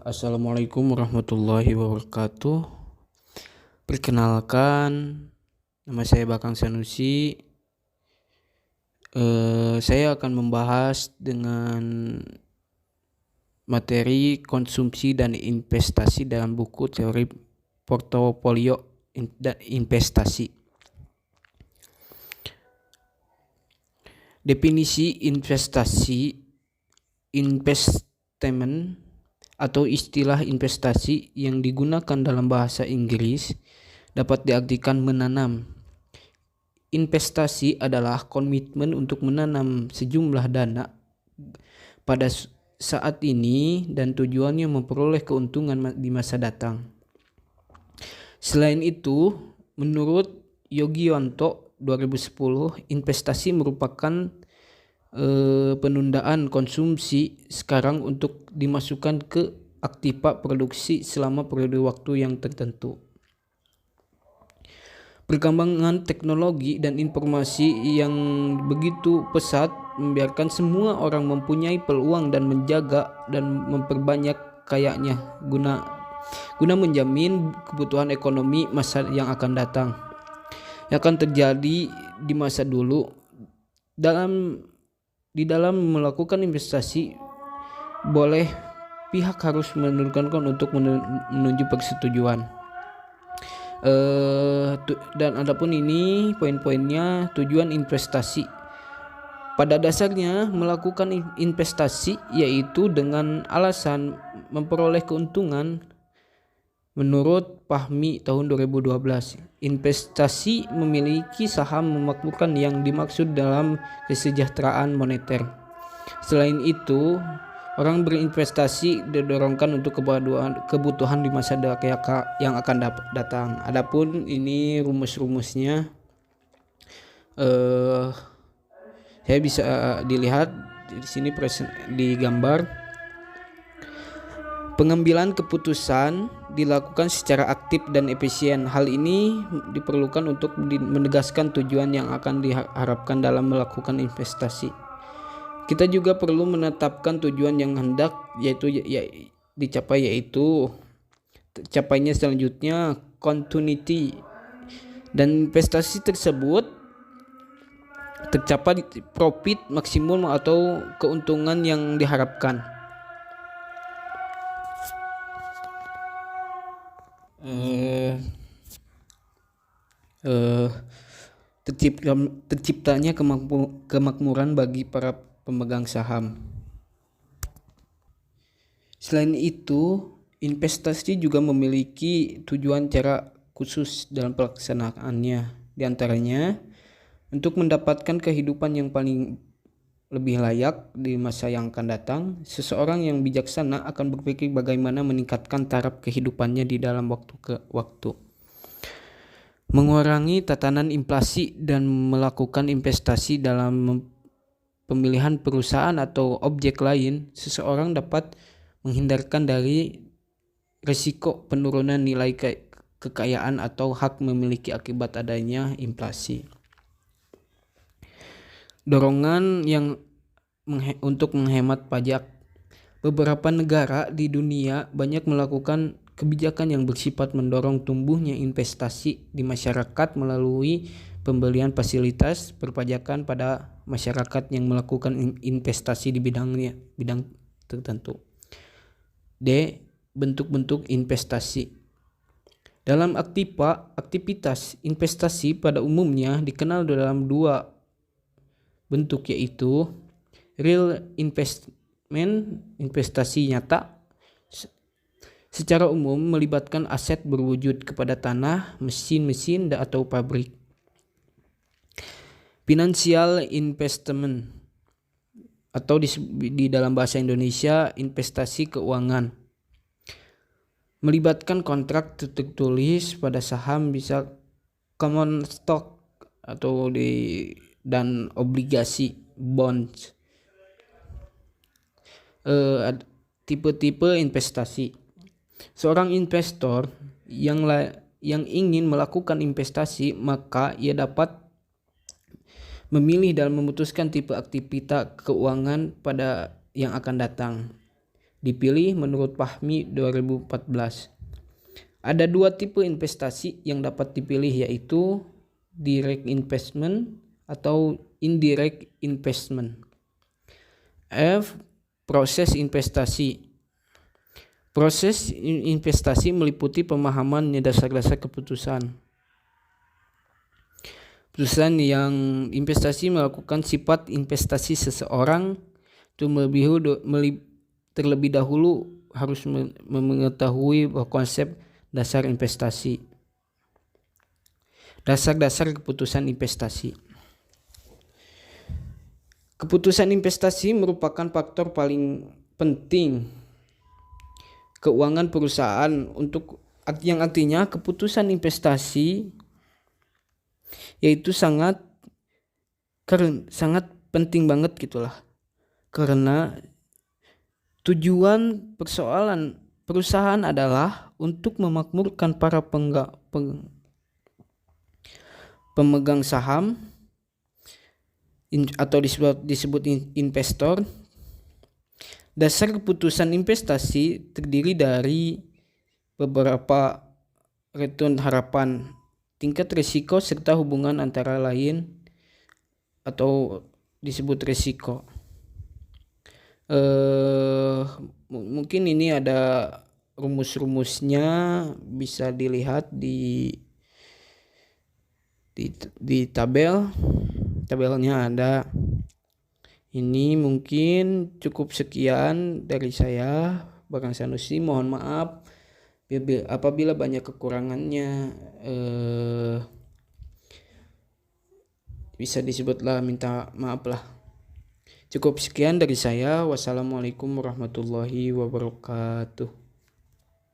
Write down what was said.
Assalamualaikum warahmatullahi wabarakatuh. Perkenalkan, nama saya Bakang Sanusi. Saya akan membahas dengan materi konsumsi dan investasi dalam buku teori portofolio dan investasi. Definisi investasi, investment atau istilah investasi yang digunakan dalam bahasa Inggris dapat diartikan menanam. Investasi adalah komitmen untuk menanam sejumlah dana pada saat ini dan tujuannya memperoleh keuntungan di masa datang. Selain itu, menurut Yogyanto 2010, investasi merupakan penundaan konsumsi sekarang untuk dimasukkan ke aktiva produksi selama periode waktu yang tertentu. Perkembangan teknologi dan informasi yang begitu pesat membiarkan semua orang mempunyai peluang dan menjaga dan memperbanyak kayanya guna menjamin kebutuhan ekonomi masa yang akan datang. Yang akan terjadi di masa dulu di dalam melakukan investasi, boleh pihak harus menentukan untuk menuju persetujuan. Dan adapun ini poin-poinnya. Tujuan investasi pada dasarnya melakukan investasi yaitu dengan alasan memperoleh keuntungan. Menurut Fahmi tahun 2012, investasi memiliki saham memakmurkan yang dimaksud dalam kesejahteraan moneter. Selain itu, orang berinvestasi didorongkan untuk kebutuhan di masa yang akan datang. Adapun ini rumus-rumusnya saya bisa dilihat di sini di gambar. Pengambilan keputusan dilakukan secara aktif dan efisien. Hal ini diperlukan untuk menegaskan tujuan yang akan diharapkan dalam melakukan investasi. Kita juga perlu menetapkan tujuan yang hendak dicapai, yaitu capainya selanjutnya continuity, dan investasi tersebut tercapai profit maksimum atau keuntungan yang diharapkan. Terciptanya kemakmuran bagi para pemegang saham. Selain itu, investasi juga memiliki tujuan cara khusus dalam pelaksanaannya. Di antaranya, untuk mendapatkan kehidupan yang paling lebih layak di masa yang akan datang, seseorang yang bijaksana akan berpikir bagaimana meningkatkan taraf kehidupannya di dalam waktu ke waktu. Mengurangi tatanan inflasi dan melakukan investasi dalam pemilihan perusahaan atau objek lain, seseorang dapat menghindarkan dari risiko penurunan nilai kekayaan atau hak memiliki akibat adanya inflasi. Dorongan yang untuk menghemat pajak. Beberapa negara di dunia banyak melakukan kebijakan yang bersifat mendorong tumbuhnya investasi di masyarakat melalui pembelian fasilitas perpajakan pada masyarakat yang melakukan investasi di bidang tertentu. D. Bentuk-bentuk investasi. Dalam aktivitas investasi pada umumnya dikenal dalam dua bentuk, yaitu real investment, investasi nyata, secara umum melibatkan aset berwujud kepada tanah, mesin atau pabrik. Financial investment atau di dalam bahasa Indonesia investasi keuangan, melibatkan kontrak tertulis pada saham, bisa common stock atau dan obligasi bonds. Tipe-tipe investasi. Seorang investor yang ingin melakukan investasi, maka ia dapat memilih dan memutuskan tipe aktivitas keuangan pada yang akan datang. dipilih menurut Fahmi 2014. Ada 2 tipe investasi yang dapat dipilih, yaitu direct investment atau indirect investment. F. Proses investasi. Proses investasi meliputi pemahaman dasar-dasar keputusan. Perusahaan yang investasi melakukan sifat investasi seseorang itu terlebih dahulu harus mengetahui konsep dasar investasi. Dasar-dasar keputusan investasi. Keputusan investasi merupakan faktor paling penting keuangan perusahaan yang artinya keputusan investasi yaitu sangat penting banget gitulah, karena tujuan persoalan perusahaan adalah untuk memakmurkan para pemegang saham atau disebut investor. Dasar keputusan investasi terdiri dari beberapa return harapan, tingkat risiko, serta hubungan antara lain atau disebut risiko. Mungkin ini ada rumus-rumusnya, bisa dilihat di tabelnya ada. Ini mungkin cukup sekian dari saya, Bang Sanusi. Mohon maaf apabila banyak kekurangannya, bisa disebutlah, minta maaf lah. Cukup sekian dari saya. Wassalamualaikum warahmatullahi wabarakatuh.